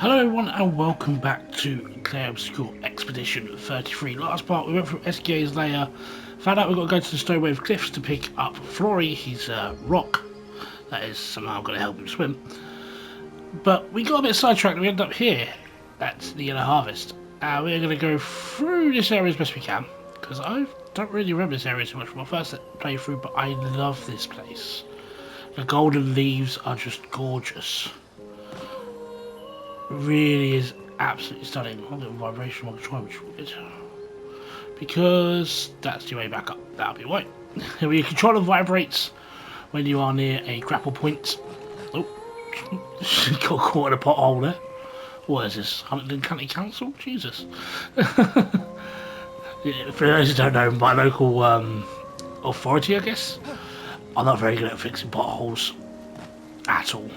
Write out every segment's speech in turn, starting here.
Hello everyone and welcome back to Clair Obscur Expedition 33. Last part we went through SKA's lair, found out we've got to go to the Stowaway Cliffs to pick up Flory, his rock, that is somehow going to help him swim. But we got a bit sidetracked and we ended up here at the Yellow Harvest. We're going to go through this area as best we can, because I don't really remember this area so much from my first playthrough, but I love this place. The golden leaves are just gorgeous. Really is absolutely stunning. A little vibration on the control, which is weird. Because that's your way back up. That'll be right. Your controller vibrates when you are near a grapple point. Oh, got caught in a pothole there. What is this? Huntingdon County Council? Jesus. For those who don't know, my local authority, I guess, I'm not very good at fixing potholes at all.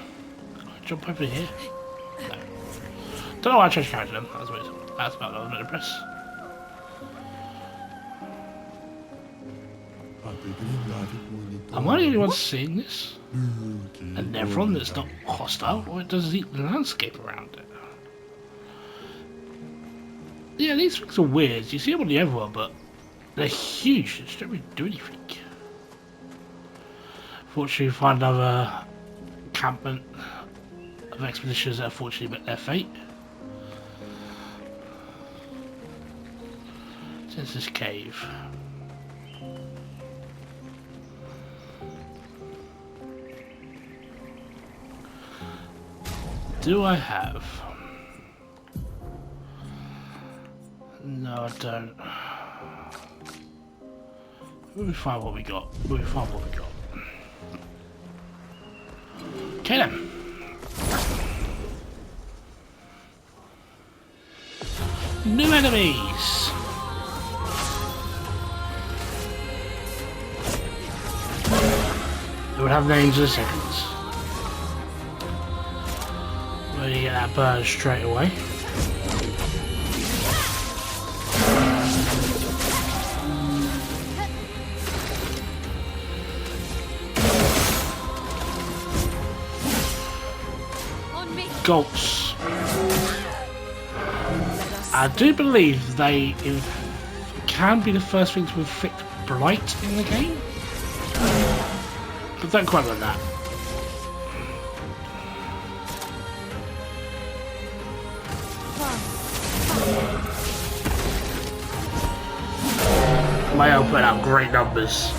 Can I jump over here? No. Don't know why I changed character then. That's weird. That's about what I was going to press. Am I the only one seeing this? And everyone that's not hostile, or it does the landscape around it? Yeah, these things are weird. You see them on the overworld, but they're huge. They just don't really do anything. Fortunately, we find another encampment of expeditions that unfortunately met their fate. There's this cave. Do I have? No, I don't. Let me find what we got. Let me find what we got. Okay then. New enemies! They would have names in a second. We're gonna get that bird straight away. Goats. I do believe they can be the first thing to inflict blight in the game, but don't quite like that. Mayo put out great numbers,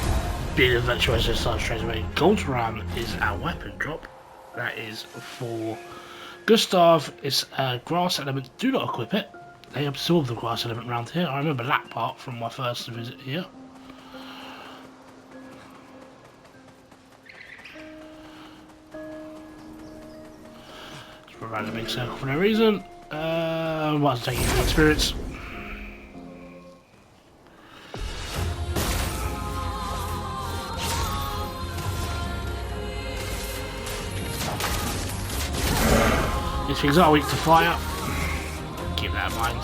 being a virtuoso starts straight away. Gold Ram is our weapon drop. That is for Gustav. It's a grass element. Do not equip it. They absorb the grass element around here. I remember that part from my first visit here. Just run around a big circle for no reason. What's taking the experience? These things are weak to fire. Keep that in mind.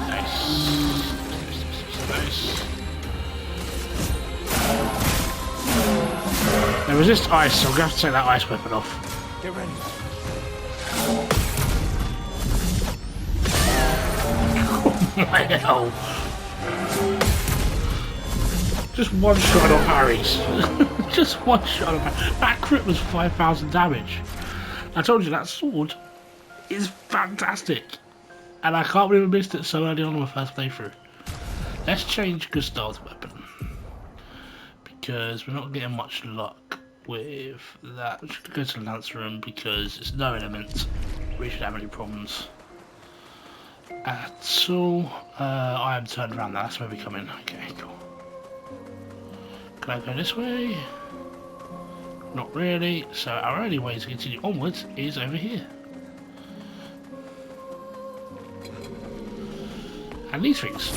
Nice. Nice. They resist ice, so I'm going to have to take that ice weapon off. Get ready. Oh my hell. Just one shot of parries. Just one shot of parries. That crit was 5,000 damage. I told you that sword is fantastic. And I can't believe I missed it so early on in my first playthrough. Let's change Gustav's weapon. Because we're not getting much luck with that. We should go to the Lance room because it's no element. We should have any problems at all. I am turned around now. That's where we come in. Okay, cool. Can I go this way? Not really, so our only way to continue onwards is over here. And these things.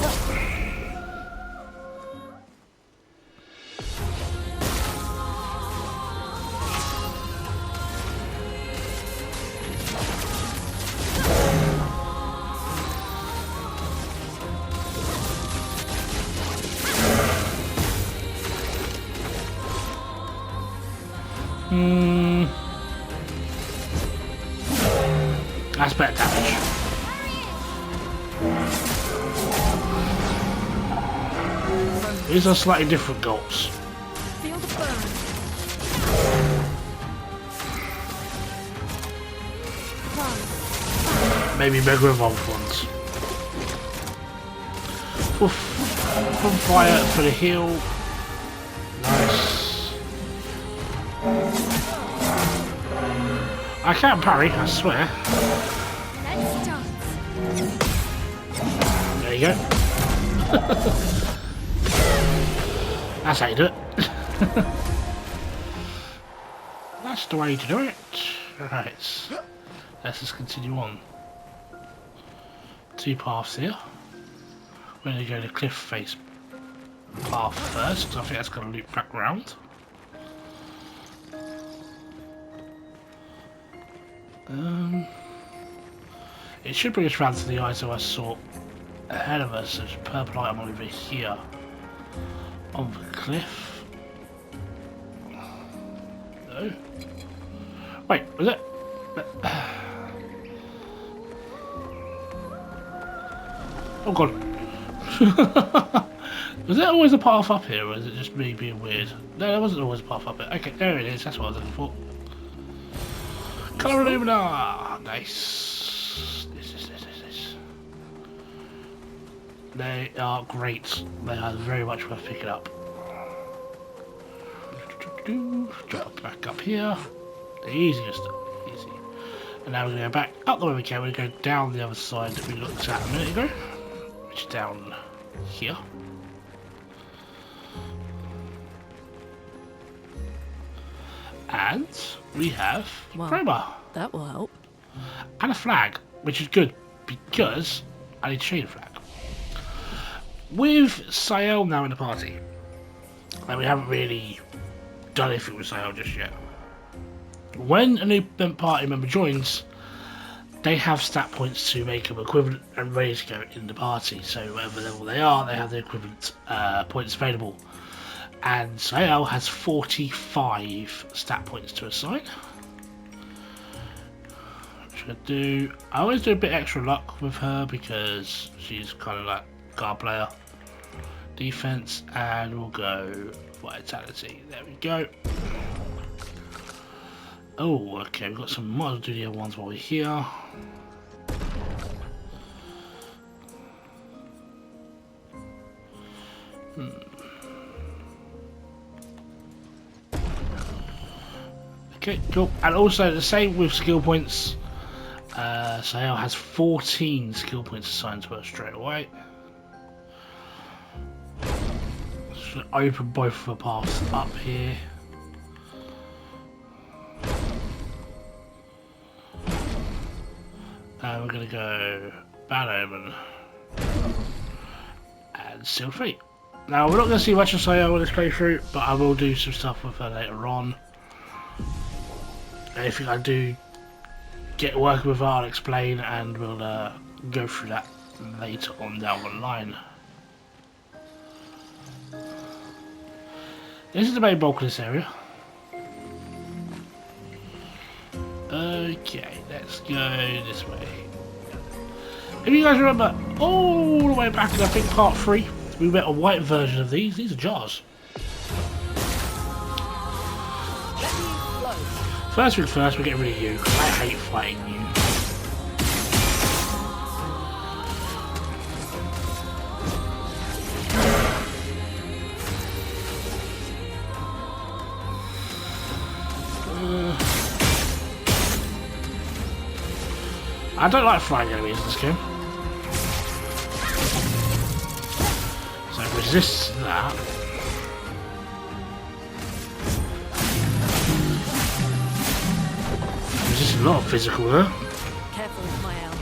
That's better damage. These are slightly different goals. Feel the burn. Maybe mega evolved ones. From fire for the heal. Nice. I can't parry, I swear. Let's dance. There you go. That's how you do it. That's the way to do it. Right. Let's just continue on. 2 paths here. We're going to go the cliff face path first, because I think that's going to loop back round. It should bring us round to the item I saw ahead of us. There's a purple item over here on the cliff. No. Wait, was it? Oh god. Was there always a path up here, or is it just me being weird? No, there wasn't always a path up here. Okay, there it is, that's what I was looking for. Colour Lumina! Nice. This. They are great. They are very much worth picking up. Drop back up here. The easiest. Easy. And now we're going to go back up the way we can. We're going to go down the other side that we looked at a minute ago. Which is down here. And we have a crowbar. That will help. And a flag, which is good because I need to show you the flag. With Sael now in the party, and we haven't really done anything with Sael just yet. When a new party member joins, they have stat points to make them equivalent and ready to go in the party. So whatever level they are, they have the equivalent points available. And Sael has 45 stat points to assign. I always do a bit extra luck with her because she's kind of like guard player. Defense, and we'll go vitality. There we go. Oh, okay, we've got some. Might as well do the other ones while we're here. Okay, cool. And also the same with skill points. Sael has 14 skill points assigned to her straight away. Should open both of the paths up here. And we're going to go Bad Omen and Sealed Fate. Now we're not going to see much of Sael in this playthrough, but I will do some stuff with her later on. Anything I do get working with her, I'll explain, and we'll go through that later on down the line. This is the main bulk of this area. Okay, let's go this way. If you guys remember, all the way back in I think part 3, we met a white version of these. These are jars. First thing first, we get rid of you. I hate fighting you. I don't like fighting enemies in this game. So resist that. Resist a lot of physical there. Careful with my L.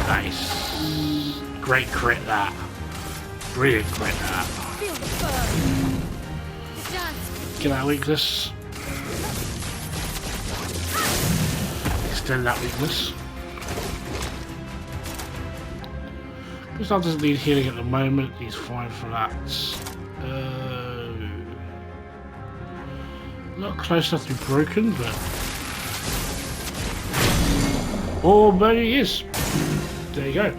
Nice. Great crit that. Brilliant crit that. Feel the burn. Dance. Get that weakness. extend that weakness. Gustav doesn't need healing at the moment, he's fine for that. Not close enough to be broken, but... Oh, maybe he is! There you go.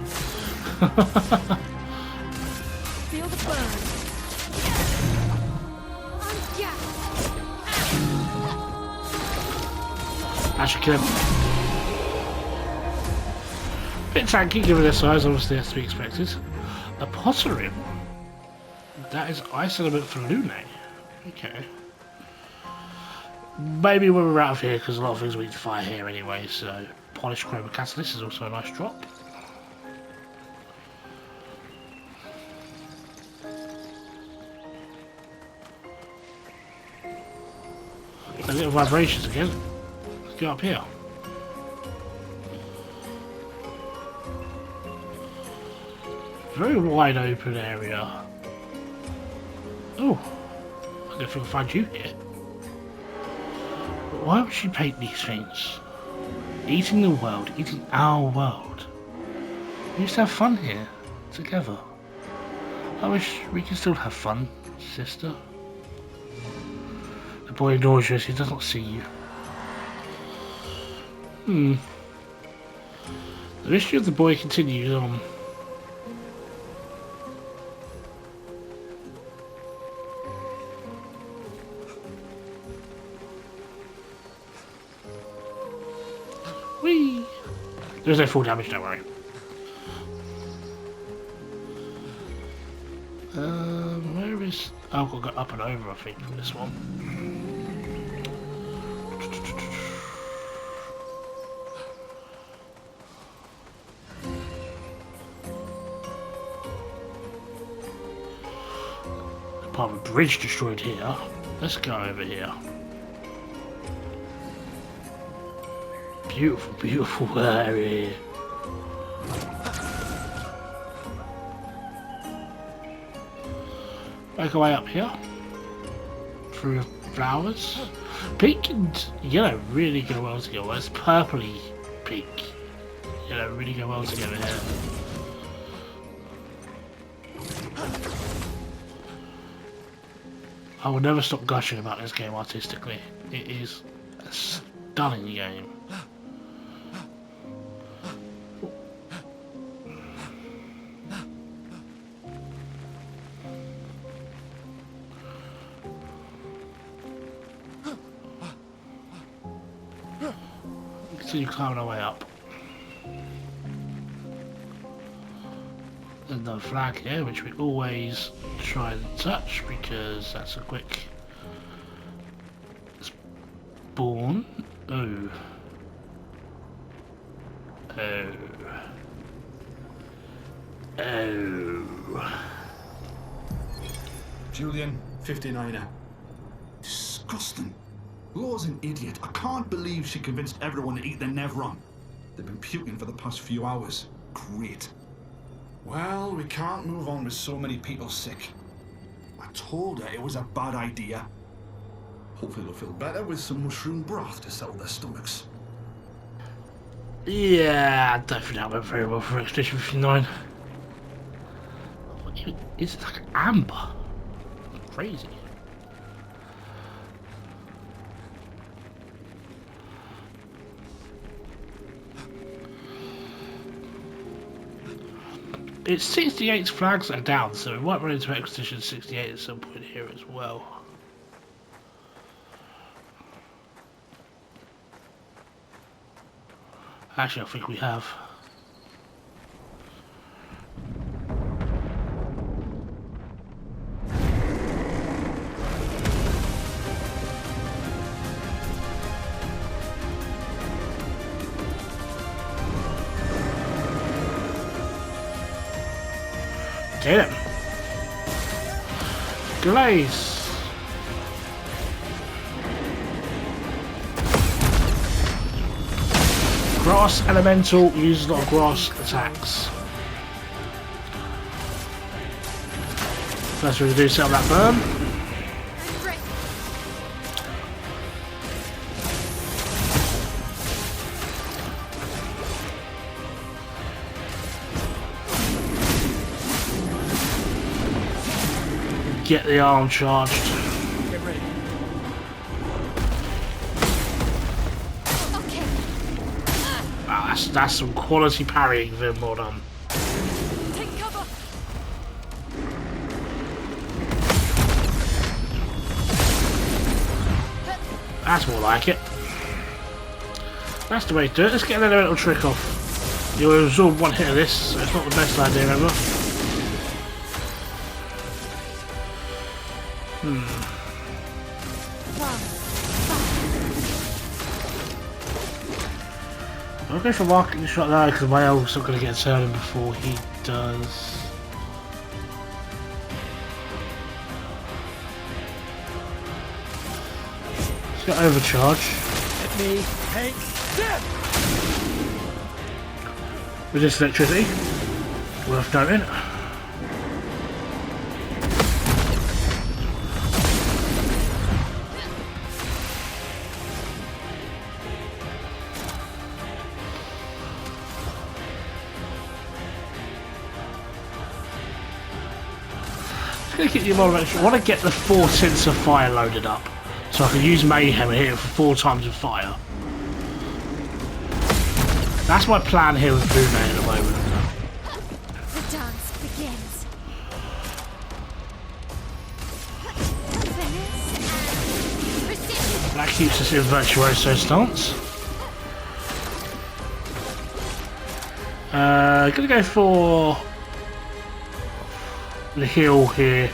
Feel the burn. That should kill him. Bit tanky given their size, obviously that's to be expected. A pottery. That is ice element for Lune. Okay. Maybe when we're out of here, because a lot of things we need to fire here anyway, so polished chroma catalyst is also a nice drop. A little vibrations again. Let's go up here. Very wide open area. Oh, I don't know if I can find you here. But why would she paint these things? Eating the world, eating our world. We used to have fun here, together. I wish we could still have fun, sister. The boy ignores you as he does not see you. The mystery of the boy continues on. Whee! There's no full damage, don't worry. Where is... Oh, I've got to go up and over, I think, from this one. Part of a bridge destroyed here. Let's go over here. Beautiful, beautiful area. Make our way up here. Through flowers. Pink and yellow really go well together. Well, it's purpley pink. Yellow really go well together here. I will never stop gushing about this game artistically. It is a stunning game. Continue climbing our way up. There's no flag here, which we always try and touch because that's a quick spawn. Oh. Oh. Oh. Julian, 59er. Disgusting. Law's an idiot. I can't believe she convinced everyone to eat the Nevron. They've been puking for the past few hours. Great. Well, we can't move on with so many people sick. I told her it was a bad idea. Hopefully they'll feel better with some mushroom broth to settle their stomachs. Yeah, I don't think that went very well for Expedition 59. It's like amber. Crazy. It's 68 flags that are down, so we might run into Expedition 68 at some point here as well. Actually, I think we have. Get him. Glaze. Grass Elemental uses a lot of grass attacks. First we're going to do is set up that burn. get the arm charged. Get ready. Okay. Wow, that's some quality parrying, Vim. Well done. Take cover. That's more like it. That's the way to do it. Let's get another little trick off. You'll absorb one hit of this, so it's not the best idea ever. I'll go for marking the shot there because my elf's not going to get turning before he does. Let's go overcharge. Let me take this. Resist electricity. Worth noting. Gonna keep the I want to get the 4 tints of fire loaded up so I can use mayhem and hit it for 4 times of fire. That's my plan here with Boone at the moment. The dance begins. That keeps us in virtuoso stance. Gonna go for the heal here.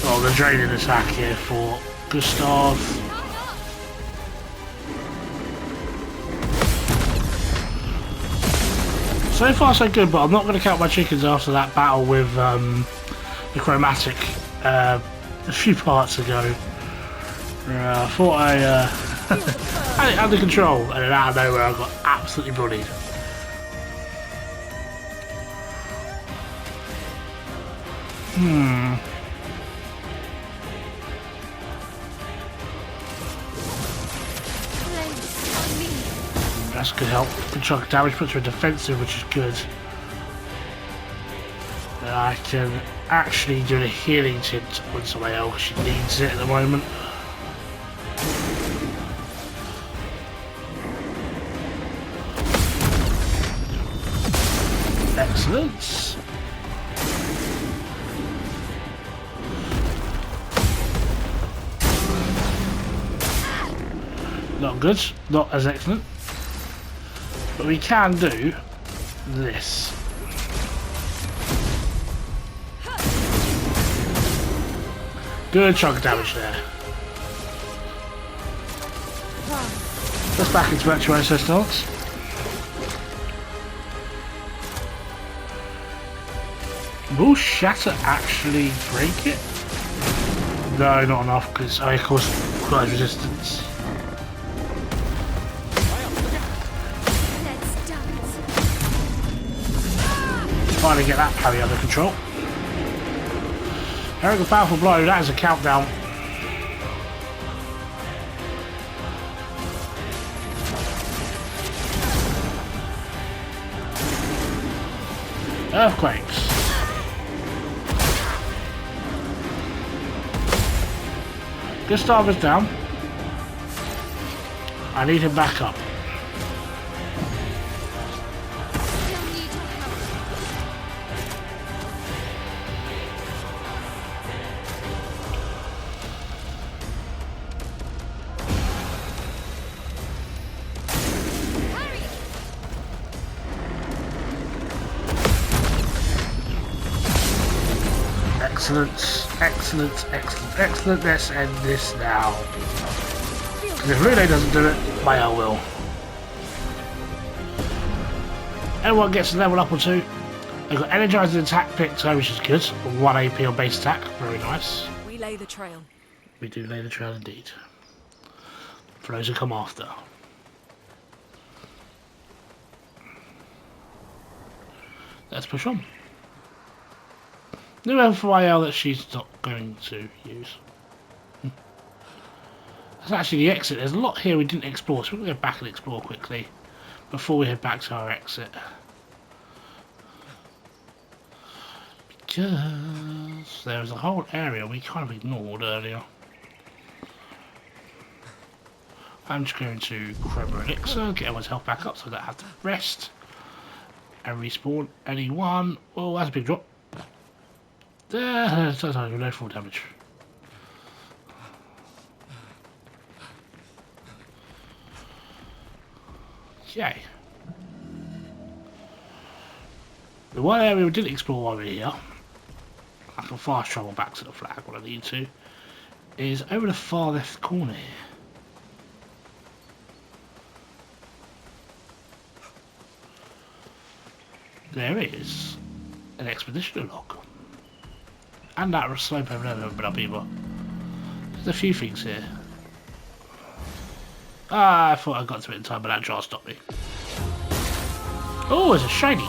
Oh, the draining attack here for Gustav. So far so good, but I'm not going to count my chickens after that battle with the chromatic a few parts ago. I thought I had it under control, and then out of nowhere I got absolutely bullied. That's good help. Good chunk of damage, puts her in defensive, which is good. And I can actually do the healing tint on somebody else. She needs it at the moment. Excellent. Not good, not as excellent. But we can do this. Good chunk of damage there. Just back into virtuoso stance. Will Shatter actually break it? No, not enough, because I of course requires resistance. Finally get that parry under control. Eric, a powerful blow, that is a countdown. Earthquakes. Gustav is down. I need him back up. Excellent, excellent, excellent, excellent. Let's end this now. Because if Relay doesn't do it, Mayo will. Everyone gets a level up or 2. They've got Energizing Attack picked, which is good. 1 AP on base attack, very nice. We lay the trail. We do lay the trail indeed. For those who come after. Let's push on. New level for YL that she's not going to use. That's actually the exit. There's a lot here we didn't explore, so we're going to go back and explore quickly before we head back to our exit. Because there's a whole area we kind of ignored earlier. I'm just going to grab an elixir, get everyone's health back up so I don't have to rest. And respawn anyone. Oh, that's a big drop. That's no full damage. Okay. The one area we didn't explore while we were here, I can fast travel back to the flag when I need to, is over the far left corner here. There is an expedition log. And that slope over there hasn't been up either. There's a few things here. Ah, I thought I got to it in time, but that jar stopped me. Oh, it's a shiny.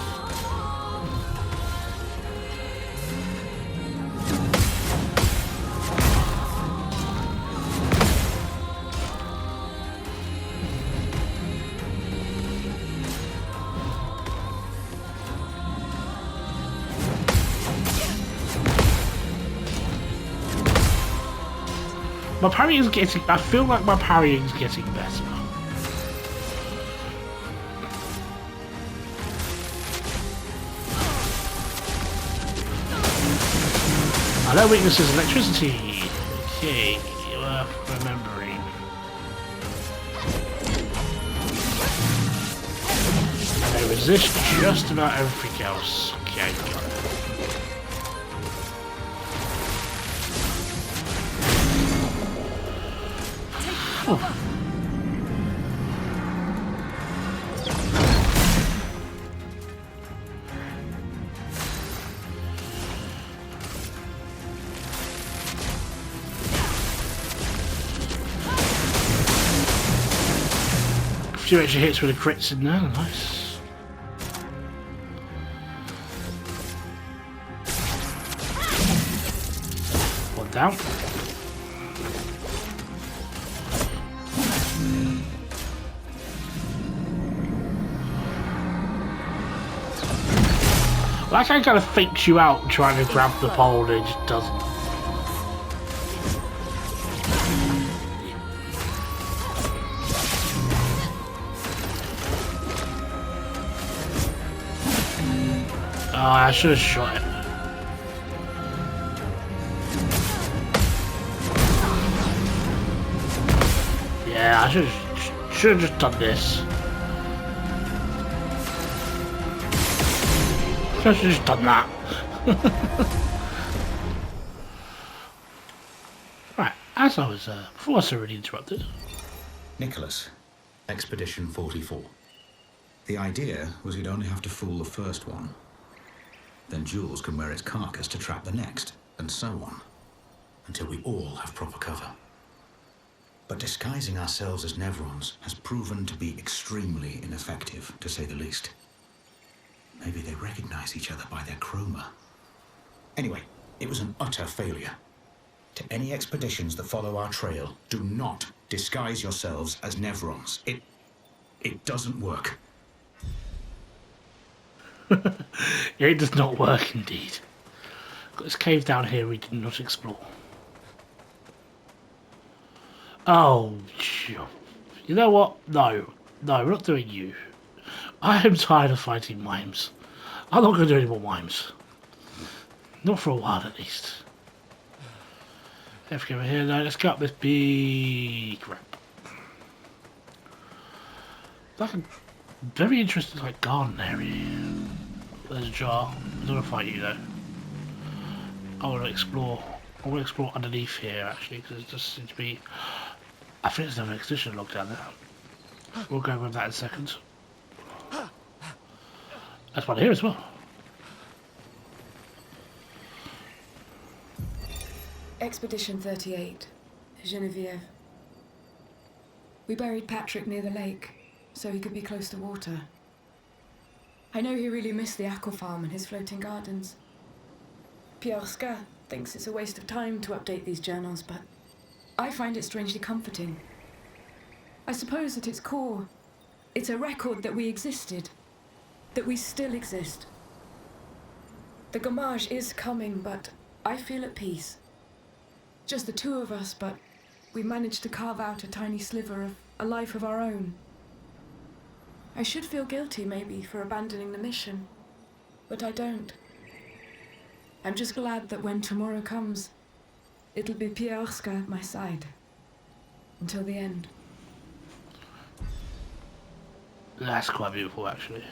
My parrying's getting... I feel like my parrying's getting better. I know weakness is electricity. Okay, worth remembering. And they resist just about everything else. Okay, got it. Oh. A few extra hits with the crits in there, nice. One down. Like I kind of fakes you out trying to grab the pole and it just doesn't. Oh, I should have shot it. Yeah, I should have just done this. I should have just done that. Right, as I was, before I was already interrupted. Nicholas, Expedition 44. The idea was you'd only have to fool the first one. Then Jules can wear its carcass to trap the next, and so on. Until we all have proper cover. But disguising ourselves as Nevrons has proven to be extremely ineffective, to say the least. Maybe they recognize each other by their chroma. Anyway, it was an utter failure. To any expeditions that follow our trail, do not disguise yourselves as Nevrons. It doesn't work. It does not work indeed. Got this cave down here we did not explore. Oh, you know what? No, we're not doing you. I am tired of fighting mimes. I'm not going to do any more mimes. Not for a while at least. Let's go over here now. Let's go up this big ramp. Like a very interesting like garden area. There's a jar. I don't want to fight you though. I want to explore. I want to explore underneath here actually because it just seems to be. I think there's another expedition log down there. We'll go with that in a second. That's one here as well. Expedition 38, Genevieve. We buried Patrick near the lake, so he could be close to water. I know he really missed the aqua farm and his floating gardens. Pierre Sca thinks it's a waste of time to update these journals, but I find it strangely comforting. I suppose at its core, it's a record that we existed, that we still exist. The Gommage is coming, but I feel at peace. Just the two of us, but we managed to carve out a tiny sliver of a life of our own. I should feel guilty, maybe, for abandoning the mission, but I don't. I'm just glad that when tomorrow comes, it'll be Clair Obscur at my side. Until the end. That's quite beautiful, actually.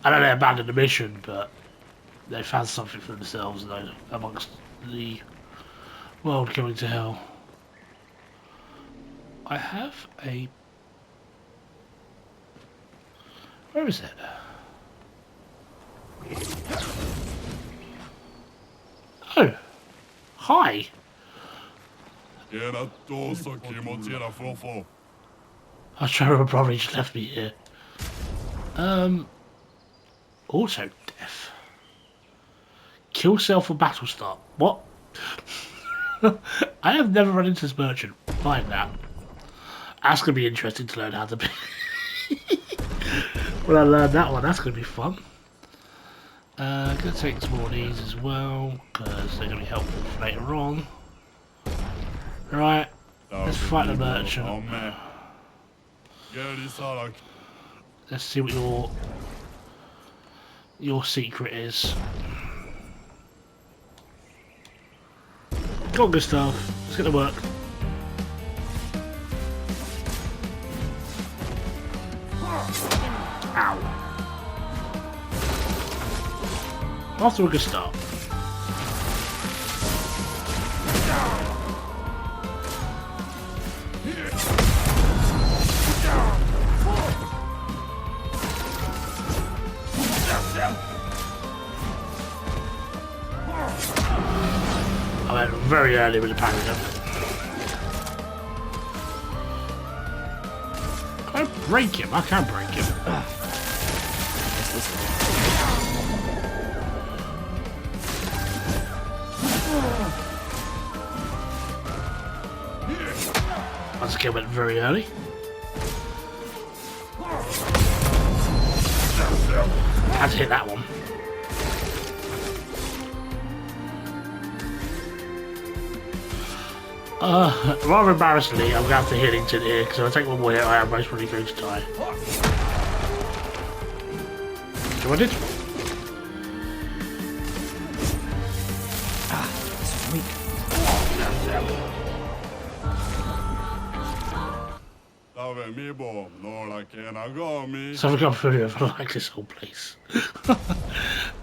I know they abandoned the mission, but they found something for themselves, though, amongst the world going to hell. I have a... Where is it? Oh! Hi! I was trying to remember, probably just left me here. Auto death. Kill self for battle start. What? I have never run into this merchant. Find that. That's gonna be interesting to learn how to be. When I learn that one, that's gonna be fun. Gonna take some more of these as well, because they're gonna be helpful for later on. Right, let's fight the merchant. Let's see what your secret is. Go on, Gustav. Let's get to work. Ow. Off to a good start. I went very early with the parry jump. Can I break him? I can break him. Once again, went very early. Had to hit that one. Rather embarrassingly, I'm going to have to hit into here, because if I take one more hit, I am most probably going to die. So I did. Ah, this is weak. Something I'm familiar with. I like this whole place.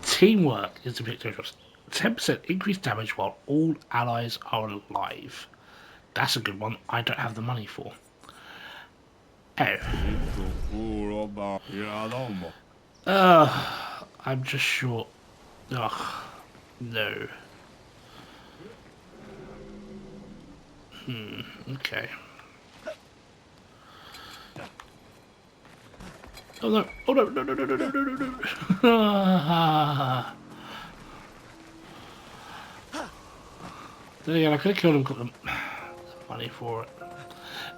Teamwork is the victory. 10% increased damage while all allies are alive. That's a good one. I don't have the money for. Oh. I'm just short. Ugh. No. Okay. Oh no! Oh no! No! No! No! No! No! No! No! Then again, I could have killed him. Got the money for it.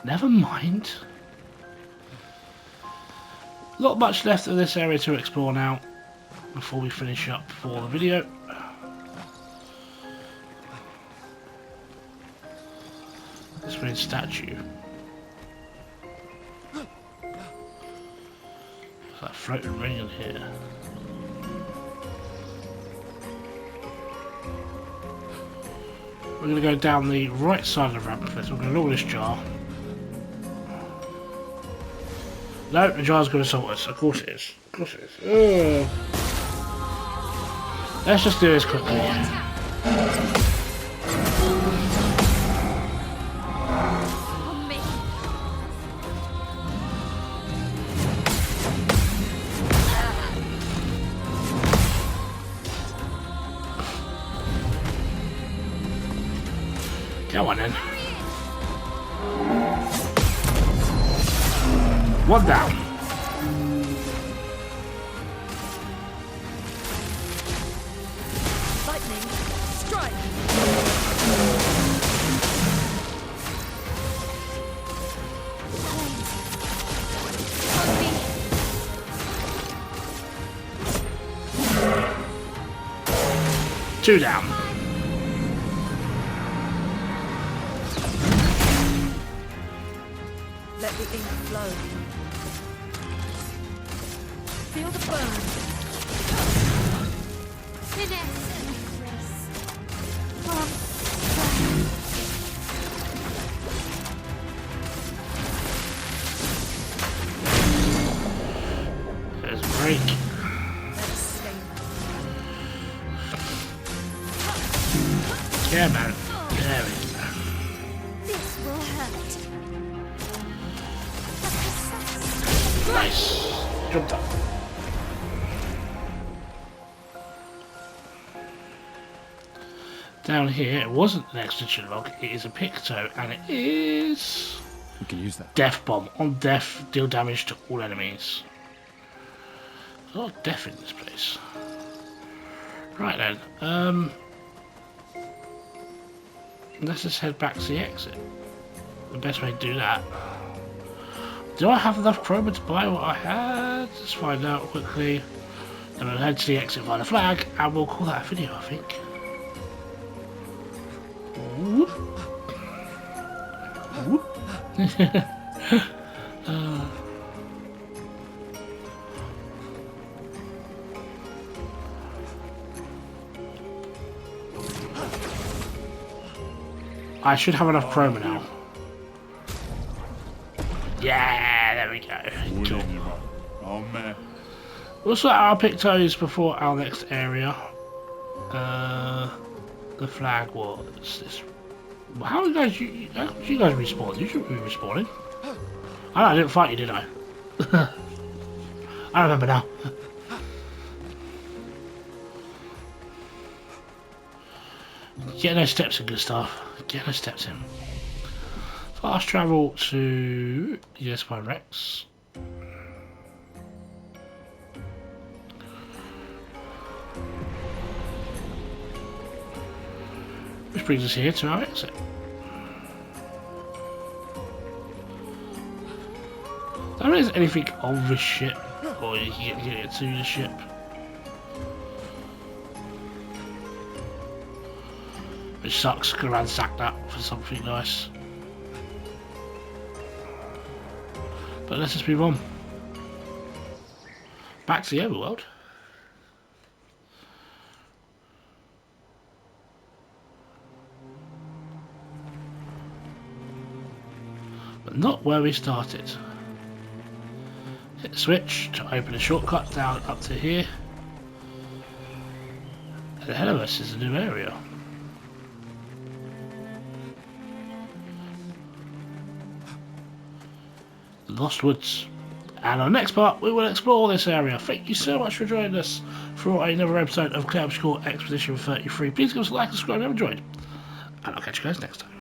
Never mind. Not much left of this area to explore now. Before we finish up for the video. This weird statue. There's that floating ring in here. We're going to go down the right side of the rabbit first. We're going to lower this jar. No, the jar's going to assault us. Of course it is. Of course it is. Let's just do this quickly. Go on then. One down. Lightning strike. Two down. Let the ink flow. Feel the burn. There's a break. Yeah, man. There we go. This will hurt. Nice. Jumped up. Down here, it wasn't an extension log, it is a Picto, and it is... We can use that. Death Bomb. On death, deal damage to all enemies. There's a lot of death in this place. Right then, let's just head back to the exit. The best way to do that. Do I have enough chroma to buy what I had? Let's find out quickly. Then we'll head to the exit via the flag, and we'll call that a video, I think. Whoop. Whoop. I should have enough chroma now. Yeah, there we go. Cool. Oh man. We'll sort out our Pictos before our next area. The flag was this. How did you guys respawn? You shouldn't be respawning. I didn't fight you, did I? I remember now. Get those steps in, good stuff. Get those steps in. Fast travel to US by Rex. Which brings us here to our exit. There isn't anything on this ship, or you can get to the ship. Which sucks, could ransack that for something nice. But let's just move on. Back to the overworld. But not where we started. Hit the switch to open a shortcut down up to here. And ahead of us is a new area. Lost Woods. And on the next part, we will explore this area. Thank you so much for joining us for another episode of Clair Obscur Expedition 33. Please give us a like and subscribe if you enjoyed. And I'll catch you guys next time.